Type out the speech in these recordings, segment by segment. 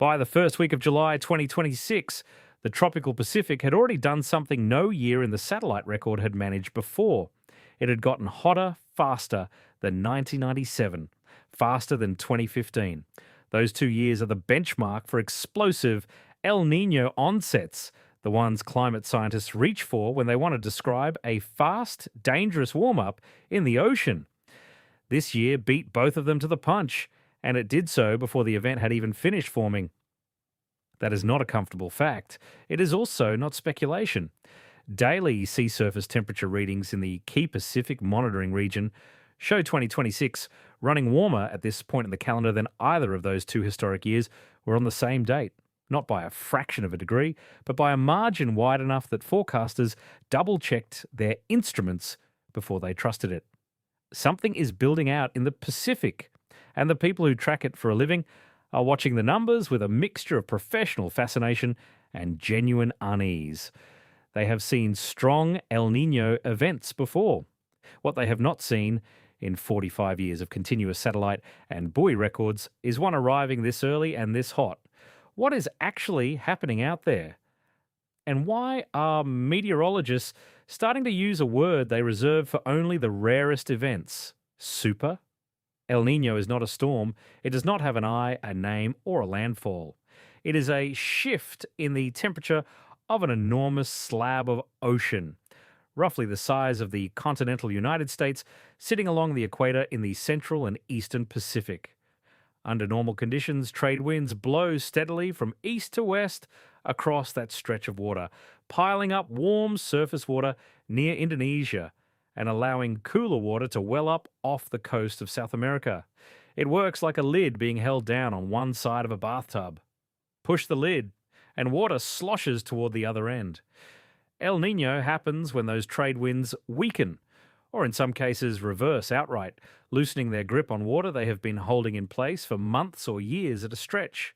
By the first week of July 2026, the tropical Pacific had already done something no year in the satellite record had managed before. It had gotten hotter faster than 1997, faster than 2015. Those 2 years are the benchmark for explosive El Niño onsets, the ones climate scientists reach for when they want to describe a fast, dangerous warm-up in the ocean. This year beat both of them to the punch, and it did so before the event had even finished forming. That is not a comfortable fact. It is also not speculation. Daily sea surface temperature readings in the key Pacific monitoring region show 2026 running warmer at this point in the calendar than either of those two historic years were on the same date. Not by a fraction of a degree, but by a margin wide enough that forecasters double-checked their instruments before they trusted it. Something is building out in the Pacific, and the people who track it for a living are watching the numbers with a mixture of professional fascination and genuine unease. They have seen strong El Niño events before. What they have not seen in 45 years of continuous satellite and buoy records is one arriving this early and this hot. What is actually happening out there? And why are meteorologists starting to use a word they reserve for only the rarest events? Super? El Niño is not a storm. It does not have an eye, a name, or a landfall. It is a shift in the temperature of an enormous slab of ocean, roughly the size of the continental United States, sitting along the equator in the central and eastern Pacific. Under normal conditions, trade winds blow steadily from east to west across that stretch of water, piling up warm surface water near Indonesia and allowing cooler water to well up off the coast of South America. It works like a lid being held down on one side of a bathtub. Push the lid, and water sloshes toward the other end. El Niño happens when those trade winds weaken, or in some cases reverse outright, loosening their grip on water they have been holding in place for months or years at a stretch.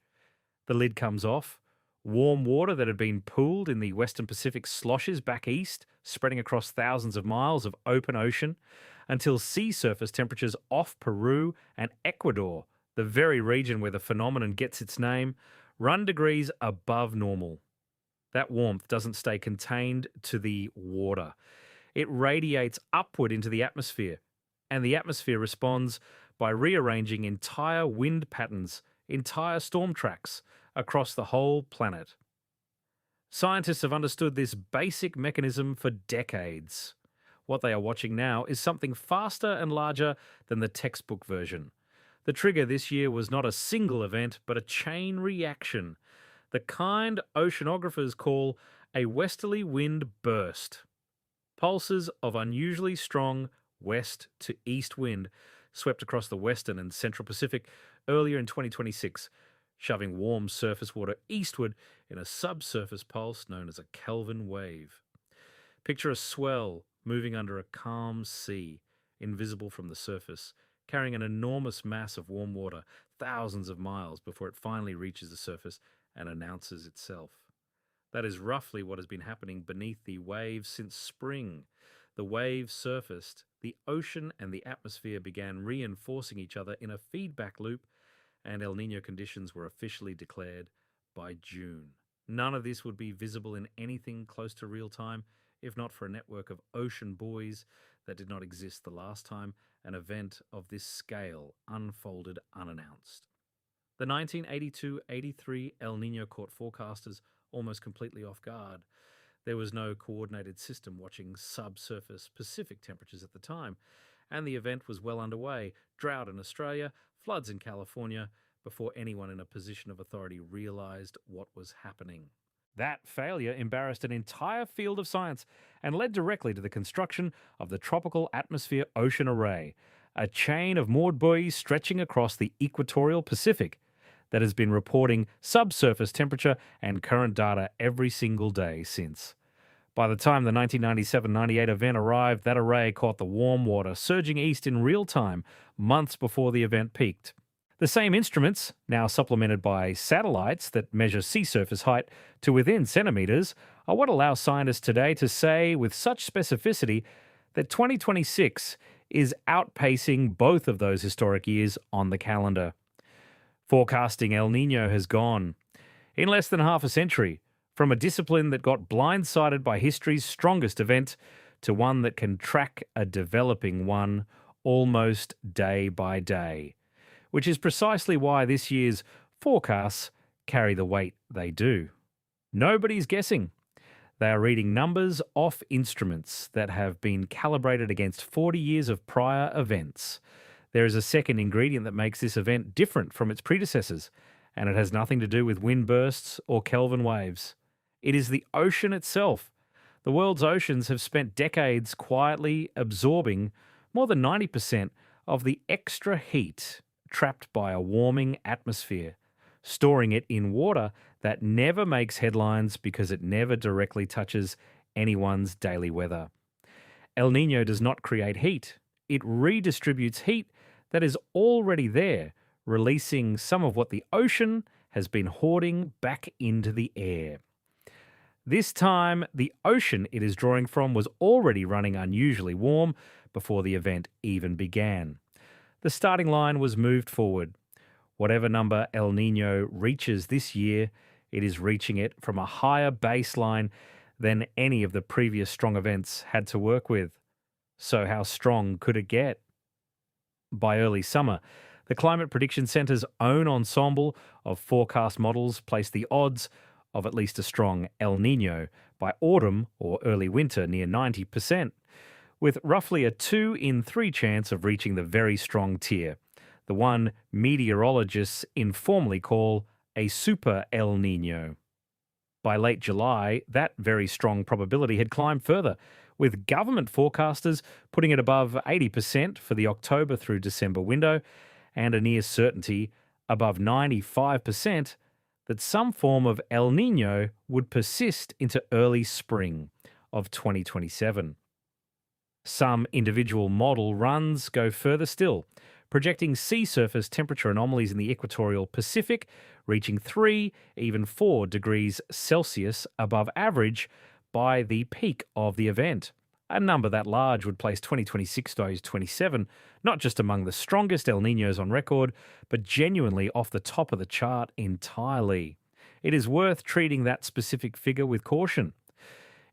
The lid comes off. Warm water that had been pooled in the Western Pacific sloshes back east, spreading across thousands of miles of open ocean, until sea surface temperatures off Peru and Ecuador, the very region where the phenomenon gets its name, run degrees above normal. That warmth doesn't stay contained to the water. It radiates upward into the atmosphere, and the atmosphere responds by rearranging entire wind patterns, entire storm tracks across the whole planet. Scientists have understood this basic mechanism for decades. What they are watching now is something faster and larger than the textbook version. The trigger this year was not a single event, but a chain reaction, the kind oceanographers call a westerly wind burst. Pulses of unusually strong west to east wind swept across the western and central Pacific earlier in 2026, shoving warm surface water eastward in a subsurface pulse known as a Kelvin wave. Picture a swell moving under a calm sea, invisible from the surface, carrying an enormous mass of warm water thousands of miles before it finally reaches the surface and announces itself. That is roughly what has been happening beneath the waves since spring. The waves surfaced, the ocean and the atmosphere began reinforcing each other in a feedback loop, and El Niño conditions were officially declared by June. None of this would be visible in anything close to real time, if not for a network of ocean buoys that did not exist the last time an event of this scale unfolded unannounced. The 1982-83 El Niño caught forecasters almost completely off guard. There was no coordinated system watching subsurface Pacific temperatures at the time, and the event was well underway. Drought in Australia, floods in California, before anyone in a position of authority realized what was happening. That failure embarrassed an entire field of science and led directly to the construction of the Tropical Atmosphere Ocean Array, a chain of moored buoys stretching across the equatorial Pacific that has been reporting subsurface temperature and current data every single day since. By the time the 1997-98 event arrived, that array caught the warm water surging east in real time, months before the event peaked. The same instruments, now supplemented by satellites that measure sea surface height to within centimetres, are what allow scientists today to say with such specificity that 2026 is outpacing both of those historic years on the calendar. Forecasting El Niño has gone, in less than half a century, from a discipline that got blindsided by history's strongest event to one that can track a developing one almost day by day, which is precisely why this year's forecasts carry the weight they do. Nobody's guessing. They are reading numbers off instruments that have been calibrated against 40 years of prior events. There is a second ingredient that makes this event different from its predecessors, and it has nothing to do with wind bursts or Kelvin waves. It is the ocean itself. The world's oceans have spent decades quietly absorbing more than 90% of the extra heat trapped by a warming atmosphere, storing it in water that never makes headlines because it never directly touches anyone's daily weather. El Niño does not create heat. It redistributes heat that is already there, releasing some of what the ocean has been hoarding back into the air. This time, the ocean it is drawing from was already running unusually warm before the event even began. The starting line was moved forward. Whatever number El Niño reaches this year, it is reaching it from a higher baseline than any of the previous strong events had to work with. So how strong could it get? By early summer, the Climate Prediction Centre's own ensemble of forecast models placed the odds of at least a strong El Niño by autumn or early winter near 90%, with roughly a 2 in 3 chance of reaching the very strong tier, the one meteorologists informally call a super El Niño. By late July, that very strong probability had climbed further, with government forecasters putting it above 80% for the October through December window, and a near certainty above 95% that some form of El Niño would persist into early spring of 2027. Some individual model runs go further still, projecting sea surface temperature anomalies in the equatorial Pacific reaching 3, even 4 degrees Celsius above average by the peak of the event. A number that large would place 2026-27 not just among the strongest El Niños on record, but genuinely off the top of the chart entirely. It is worth treating that specific figure with caution.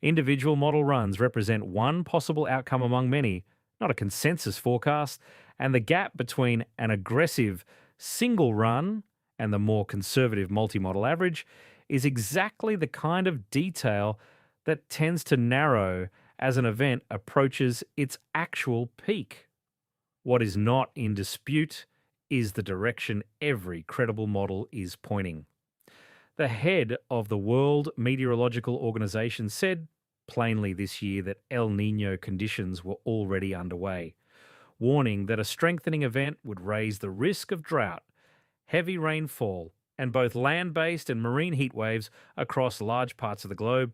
Individual model runs represent one possible outcome among many, not a consensus forecast, and the gap between an aggressive single run and the more conservative multi-model average is exactly the kind of detail that tends to narrow as an event approaches its actual peak. What is not in dispute is the direction every credible model is pointing. The head of the World Meteorological Organization said plainly this year that El Niño conditions were already underway, warning that a strengthening event would raise the risk of drought, heavy rainfall, and both land-based and marine heat waves across large parts of the globe,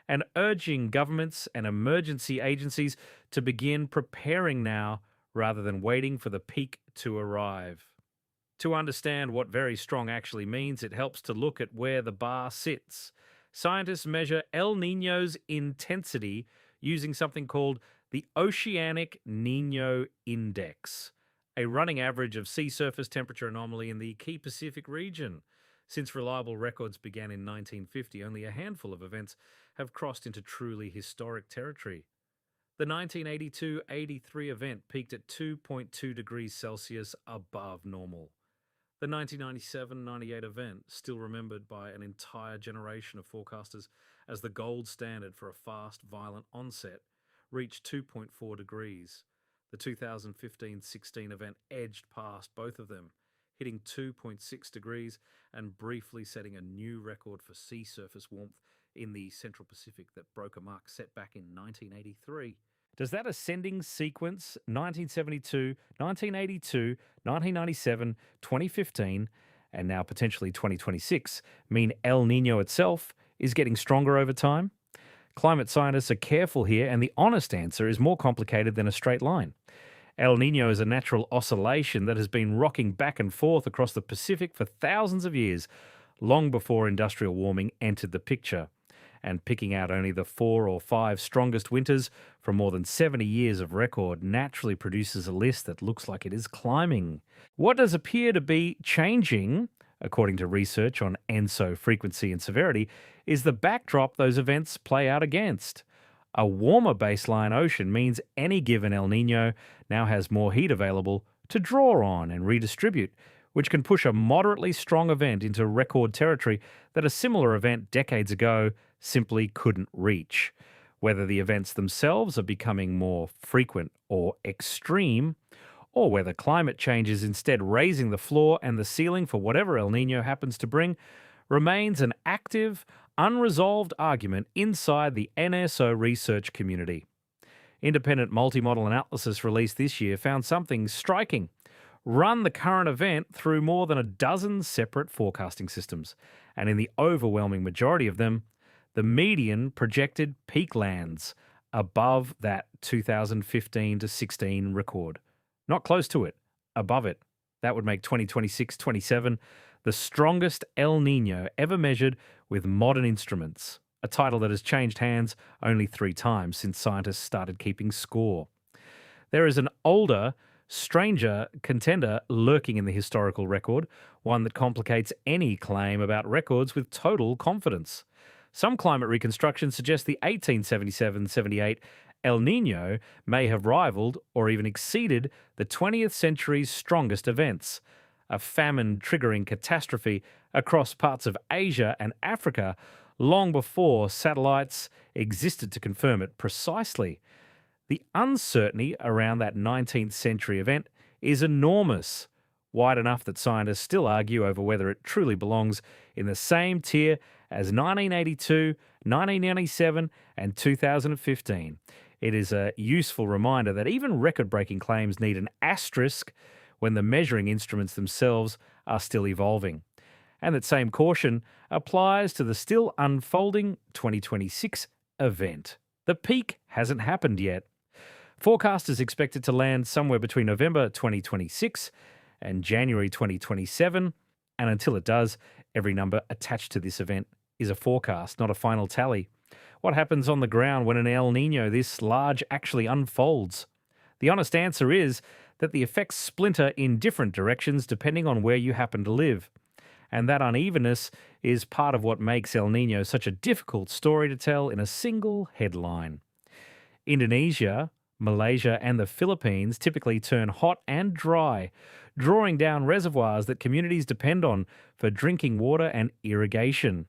and urging governments and emergency agencies to begin preparing now rather than waiting for the peak to arrive. To understand what very strong actually means, it helps to look at where the bar sits. Scientists measure El Niño's intensity using something called the Oceanic Niño Index, a running average of sea surface temperature anomaly in the key Pacific region. Since reliable records began in 1950, only a handful of events have crossed into truly historic territory. The 1982-83 event peaked at 2.2 degrees Celsius above normal. The 1997-98 event, still remembered by an entire generation of forecasters as the gold standard for a fast, violent onset, reached 2.4 degrees. The 2015-16 event edged past both of them, hitting 2.6 degrees and briefly setting a new record for sea surface warmth in the Central Pacific that broke a mark set back in 1983. Does that ascending sequence, 1972, 1982, 1997, 2015, and now potentially 2026, mean El Niño itself is getting stronger over time? Climate scientists are careful here, and the honest answer is more complicated than a straight line. El Niño is a natural oscillation that has been rocking back and forth across the Pacific for thousands of years, long before industrial warming entered the picture. and picking out only the 4 or 5 strongest winters from more than 70 years of record naturally produces a list that looks like it is climbing. What does appear to be changing, according to research on ENSO frequency and severity, is the backdrop those events play out against. A warmer baseline ocean means any given El Niño now has more heat available to draw on and redistribute, which can push a moderately strong event into record territory that a similar event decades ago simply couldn't reach. Whether the events themselves are becoming more frequent or extreme, or whether climate change is instead raising the floor and the ceiling for whatever El Niño happens to bring, remains an active, unresolved argument inside the NSO research community. Independent multi-model analysis released this year found something striking. Run the current event through more than a dozen separate forecasting systems, and in the overwhelming majority of them, the median projected peak lands above that 2015 to 16 record. Not close to it, above it. That would make 2026-27 the strongest El Niño ever measured with modern instruments, a title that has changed hands only 3 times since scientists started keeping score. There is an older, stranger contender lurking in the historical record, one that complicates any claim about records with total confidence. Some climate reconstruction suggests the 1877-78 El Niño may have rivaled or even exceeded the 20th century's strongest events, a famine-triggering catastrophe across parts of Asia and Africa long before satellites existed to confirm it precisely. The uncertainty around that 19th century event is enormous, wide enough that scientists still argue over whether it truly belongs in the same tier as 1982, 1997, and 2015. It is a useful reminder that even record-breaking claims need an asterisk when the measuring instruments themselves are still evolving. And that same caution applies to the still unfolding 2026 event. The peak hasn't happened yet. Forecasters expect it to land somewhere between November 2026 and January 2027, and until it does, every number attached to this event is a forecast, not a final tally. What happens on the ground when an El Niño this large actually unfolds? The honest answer is that the effects splinter in different directions depending on where you happen to live. And that unevenness is part of what makes El Niño such a difficult story to tell in a single headline. Indonesia, Malaysia, and the Philippines typically turn hot and dry, drawing down reservoirs that communities depend on for drinking water and irrigation.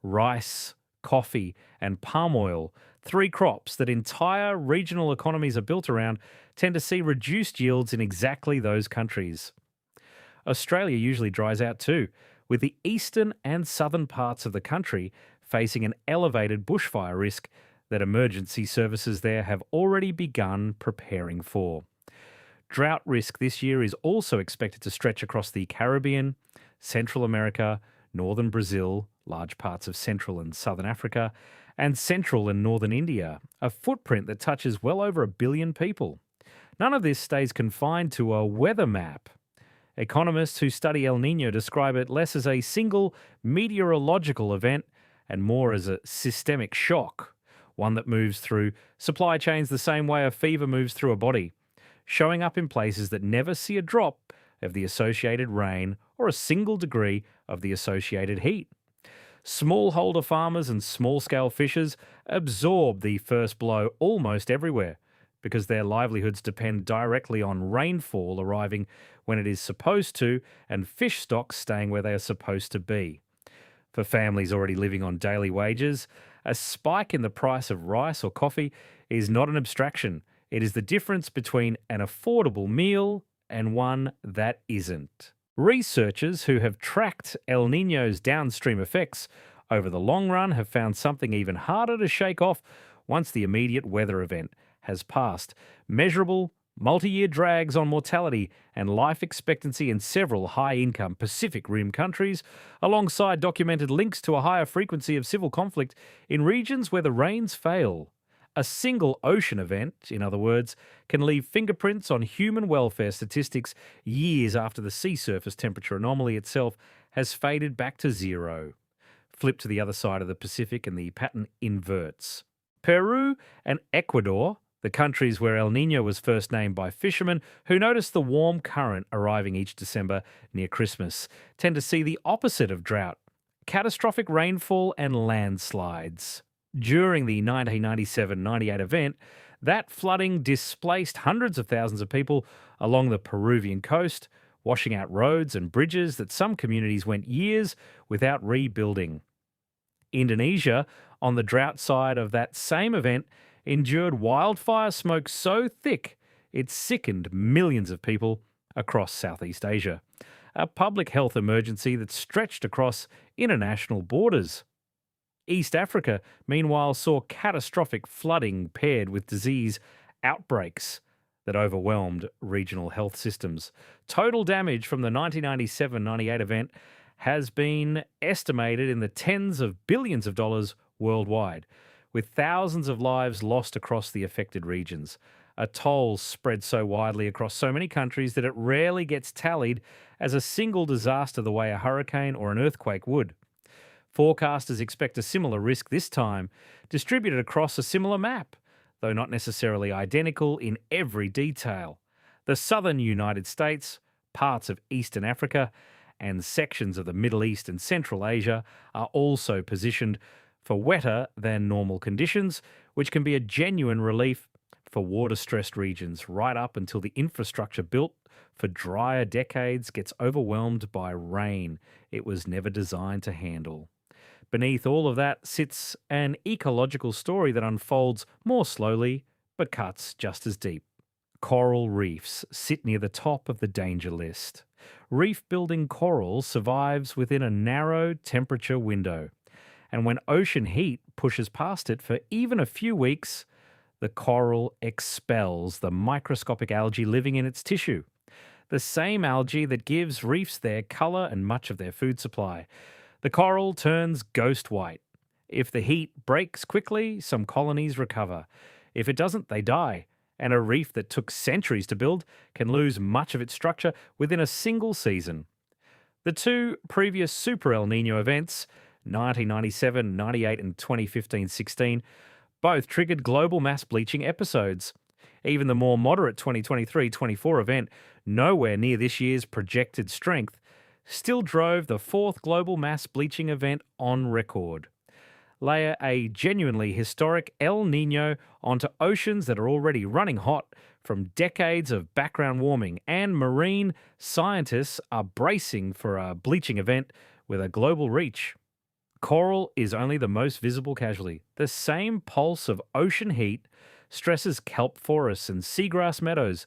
Rice, coffee, and palm oil, 3 crops that entire regional economies are built around, tend to see reduced yields in exactly those countries. Australia usually dries out too, with the eastern and southern parts of the country facing an elevated bushfire risk that emergency services there have already begun preparing for. Drought risk this year is also expected to stretch across the Caribbean, Central America, northern Brazil, large parts of Central and Southern Africa, and Central and Northern India, a footprint that touches well over 1 billion people. None of this stays confined to a weather map. Economists who study El Niño describe it less as a single meteorological event and more as a systemic shock, one that moves through supply chains the same way a fever moves through a body, showing up in places that never see a drop of the associated rain or a single degree of the associated heat. Smallholder farmers and small-scale fishers absorb the first blow almost everywhere because their livelihoods depend directly on rainfall arriving when it is supposed to and fish stocks staying where they are supposed to be. For families already living on daily wages, a spike in the price of rice or coffee is not an abstraction. It is the difference between an affordable meal and one that isn't. Researchers who have tracked El Niño's downstream effects over the long run have found something even harder to shake off once the immediate weather event has passed. Measurable, multi-year drags on mortality and life expectancy in several high-income Pacific Rim countries, alongside documented links to a higher frequency of civil conflict in regions where the rains fail. A single ocean event, in other words, can leave fingerprints on human welfare statistics years after the sea surface temperature anomaly itself has faded back to zero. flip to the other side of the Pacific and the pattern inverts. Peru and Ecuador, the countries where El Niño was first named by fishermen who noticed the warm current arriving each December near Christmas, tend to see the opposite of drought: catastrophic rainfall and landslides. During the 1997-98 event, that flooding displaced hundreds of thousands of people along the Peruvian coast, washing out roads and bridges that some communities went years without rebuilding. Indonesia, on the drought side of that same event, endured wildfire smoke so thick it sickened millions of people across Southeast Asia, a public health emergency that stretched across international borders. East Africa, meanwhile, saw catastrophic flooding paired with disease outbreaks that overwhelmed regional health systems. Total damage from the 1997-98 event has been estimated in the tens of billions of dollars worldwide, with thousands of lives lost across the affected regions. A toll spread so widely across so many countries that it rarely gets tallied as a single disaster the way a hurricane or an earthquake would. Forecasters expect a similar risk this time, distributed across a similar map, though not necessarily identical in every detail. The southern United States, parts of Eastern Africa, and sections of the Middle East and Central Asia are also positioned for wetter than normal conditions, which can be a genuine relief for water-stressed regions right up until the infrastructure built for drier decades gets overwhelmed by rain it was never designed to handle. Beneath all of that sits an ecological story that unfolds more slowly but cuts just as deep. Coral reefs sit near the top of the danger list. Reef-building coral survives within a narrow temperature window, and when ocean heat pushes past it for even a few weeks, the coral expels the microscopic algae living in its tissue. The same algae that gives reefs their colour and much of their food supply. The coral turns ghost white. If the heat breaks quickly, some colonies recover. If it doesn't, they die. And a reef that took centuries to build can lose much of its structure within a single season. The two previous Super El Niño events, 1997, 98 and 2015-16, both triggered global mass bleaching episodes. Even the more moderate 2023-24 event, nowhere near this year's projected strength, still drove the fourth global mass bleaching event on record. Layer a genuinely historic El Niño onto oceans that are already running hot from decades of background warming, and marine scientists are bracing for a bleaching event with a global reach. Coral is only the most visible casualty. The same pulse of ocean heat stresses kelp forests and seagrass meadows,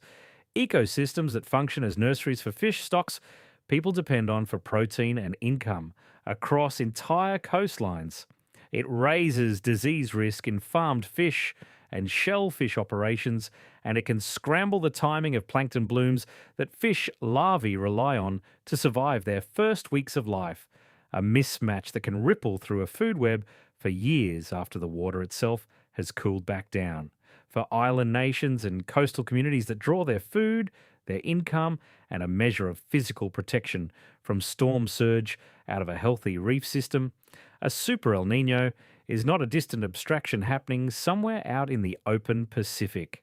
ecosystems that function as nurseries for fish stocks people depend on for protein and income across entire coastlines. It raises disease risk in farmed fish and shellfish operations, and it can scramble the timing of plankton blooms that fish larvae rely on to survive their first weeks of life, a mismatch that can ripple through a food web for years after the water itself has cooled back down. For island nations and coastal communities that draw their food, their income, and a measure of physical protection from storm surge out of a healthy reef system, a Super El Niño is not a distant abstraction happening somewhere out in the open Pacific.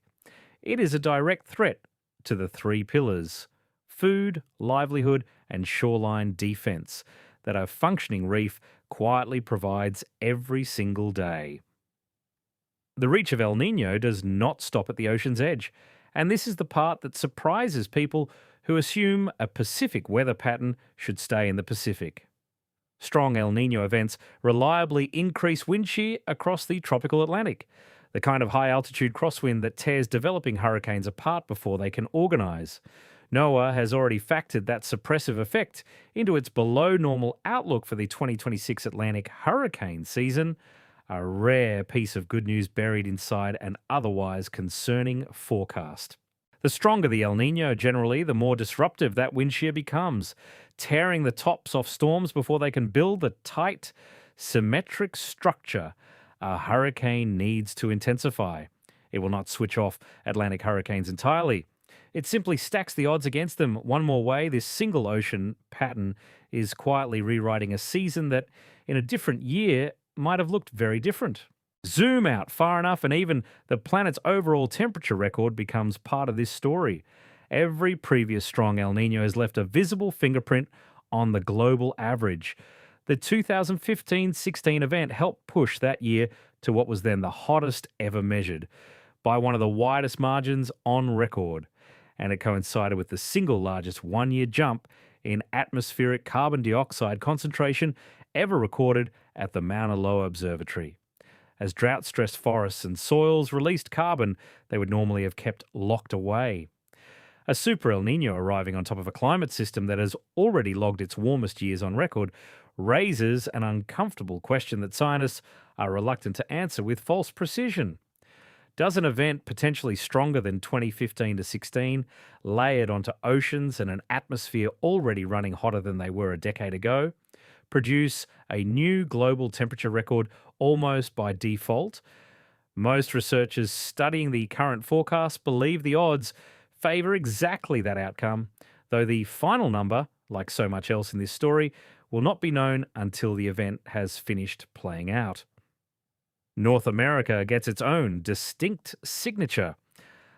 It is a direct threat to the three pillars: food, livelihood, and shoreline defense that a functioning reef quietly provides every single day. The reach of El Niño does not stop at the ocean's edge, and this is the part that surprises people who assume a Pacific weather pattern should stay in the Pacific. Strong El Niño events reliably increase wind shear across the tropical Atlantic, the kind of high-altitude crosswind that tears developing hurricanes apart before they can organise. NOAA has already factored that suppressive effect into its below-normal outlook for the 2026 Atlantic hurricane season, a rare piece of good news buried inside an otherwise concerning forecast. The stronger the El Niño generally, the more disruptive that wind shear becomes, tearing the tops off storms before they can build the tight, symmetric structure a hurricane needs to intensify. It will not switch off Atlantic hurricanes entirely. It simply stacks the odds against them. One more way, this single ocean pattern is quietly rewriting a season that, in a different year might have looked very different. Zoom out far enough, and even the planet's overall temperature record becomes part of this story. Every previous strong El Nino has left a visible fingerprint on the global average. The 2015-16 event helped push that year to what was then the hottest ever measured, by one of the widest margins on record. And it coincided with the single largest one-year jump in atmospheric carbon dioxide concentration ever recorded at the Mauna Loa Observatory. As drought-stressed forests and soils released carbon they would normally have kept locked away. A super El Nino arriving on top of a climate system that has already logged its warmest years on record raises an uncomfortable question that scientists are reluctant to answer with false precision. Does an event potentially stronger than 2015-16, layered onto oceans and an atmosphere already running hotter than they were a decade ago, produce a new global temperature record almost by default? Most researchers studying the current forecast believe the odds favour exactly that outcome, though the final number, like so much else in this story, will not be known until the event has finished playing out. North America gets its own distinct signature.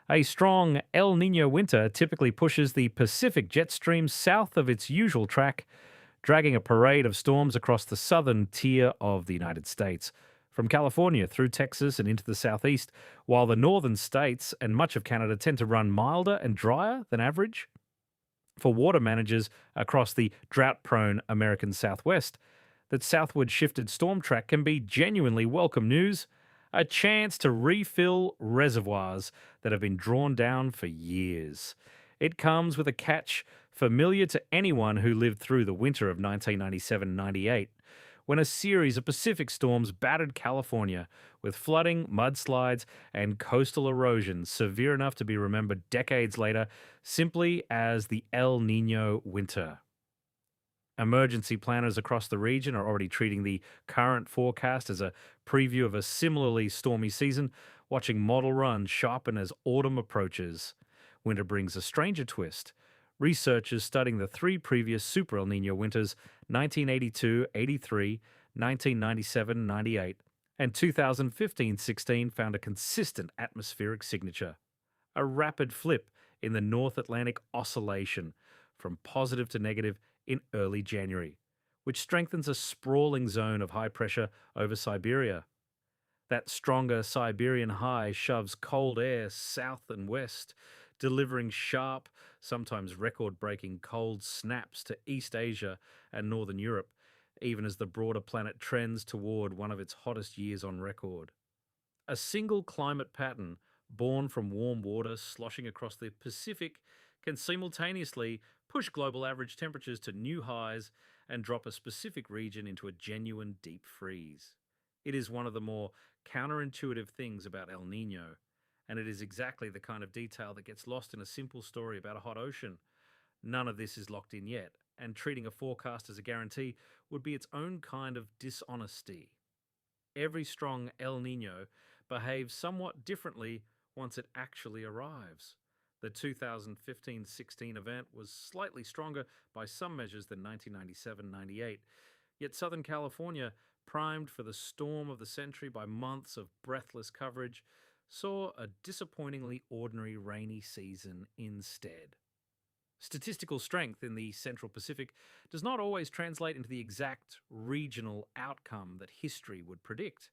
A strong El Nino winter typically pushes the Pacific jet stream south of its usual track, dragging a parade of storms across the southern tier of the United States, from California through Texas and into the southeast, while the northern states and much of Canada tend to run milder and drier than average. For water managers across the drought-prone American Southwest, that southward shifted storm track can be genuinely welcome news, a chance to refill reservoirs that have been drawn down for years. It comes with a catch familiar to anyone who lived through the winter of 1997-98, when a series of Pacific storms battered California with flooding, mudslides, and coastal erosion severe enough to be remembered decades later simply as the El Nino winter. Emergency planners across the region are already treating the current forecast as a preview of a similarly stormy season, watching model runs sharpen as autumn approaches. Winter brings a stranger twist. Researchers studying the three previous Super El Nino winters, 1982-83, 1997-98, and 2015-16, found a consistent atmospheric signature. A rapid flip in the North Atlantic oscillation from positive to negative in early January, which strengthens a sprawling zone of high pressure over Siberia. That stronger Siberian high shoves cold air south and west, delivering sharp, sometimes record-breaking cold snaps to East Asia and Northern Europe, even as the broader planet trends toward one of its hottest years on record. A single climate pattern born from warm water sloshing across the Pacific can simultaneously push global average temperatures to new highs and drop a specific region into a genuine deep freeze. It is one of the more counterintuitive things about El Nino, and it is exactly the kind of detail that gets lost in a simple story about a hot ocean. None of this is locked in yet, and treating a forecast as a guarantee would be its own kind of dishonesty. Every strong El Nino behaves somewhat differently once it actually arrives. The 2015-16 event was slightly stronger by some measures than 1997-98, yet Southern California, primed for the storm of the century by months of breathless coverage, saw a disappointingly ordinary rainy season instead. Statistical strength in the Central Pacific does not always translate into the exact regional outcome that history would predict,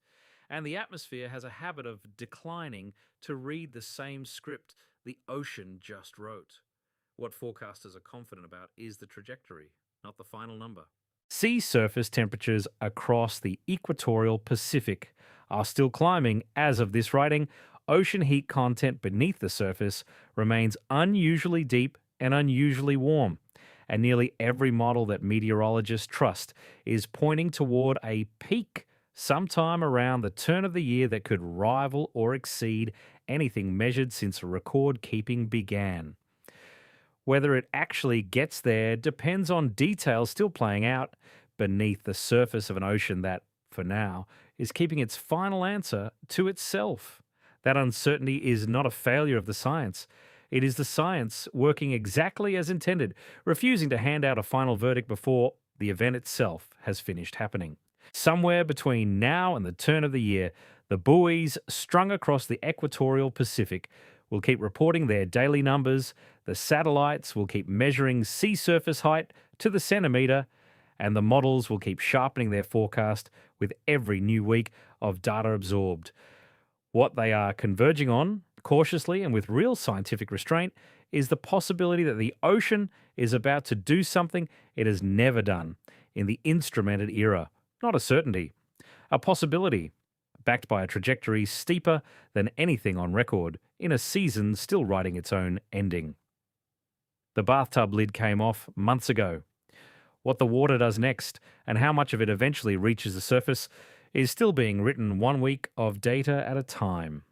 and the atmosphere has a habit of declining to read the same script the ocean just wrote. What forecasters are confident about is the trajectory, not the final number. Sea surface temperatures across the equatorial Pacific are still climbing as of this writing. Ocean heat content beneath the surface remains unusually deep and unusually warm, and nearly every model that meteorologists trust is pointing toward a peak sometime around the turn of the year that could rival or exceed anything measured since record-keeping began. Whether it actually gets there depends on details still playing out beneath the surface of an ocean that, for now, is keeping its final answer to itself. That uncertainty is not a failure of the science. It is the science working exactly as intended, refusing to hand out a final verdict before the event itself has finished happening. Somewhere between now and the turn of the year, the buoys strung across the equatorial Pacific will keep reporting their daily numbers, the satellites will keep measuring sea surface height to the centimetre, and the models will keep sharpening their forecast with every new week of data absorbed. What they are converging on, cautiously and with real scientific restraint, is the possibility that the ocean is about to do something it has never done in the instrumented era. Not a certainty, a possibility, backed by a trajectory steeper than anything on record in a season still writing its own ending. The bathtub lid came off months ago. What the water does next and how much of it eventually reaches the surface is still being written 1 week of data at a time.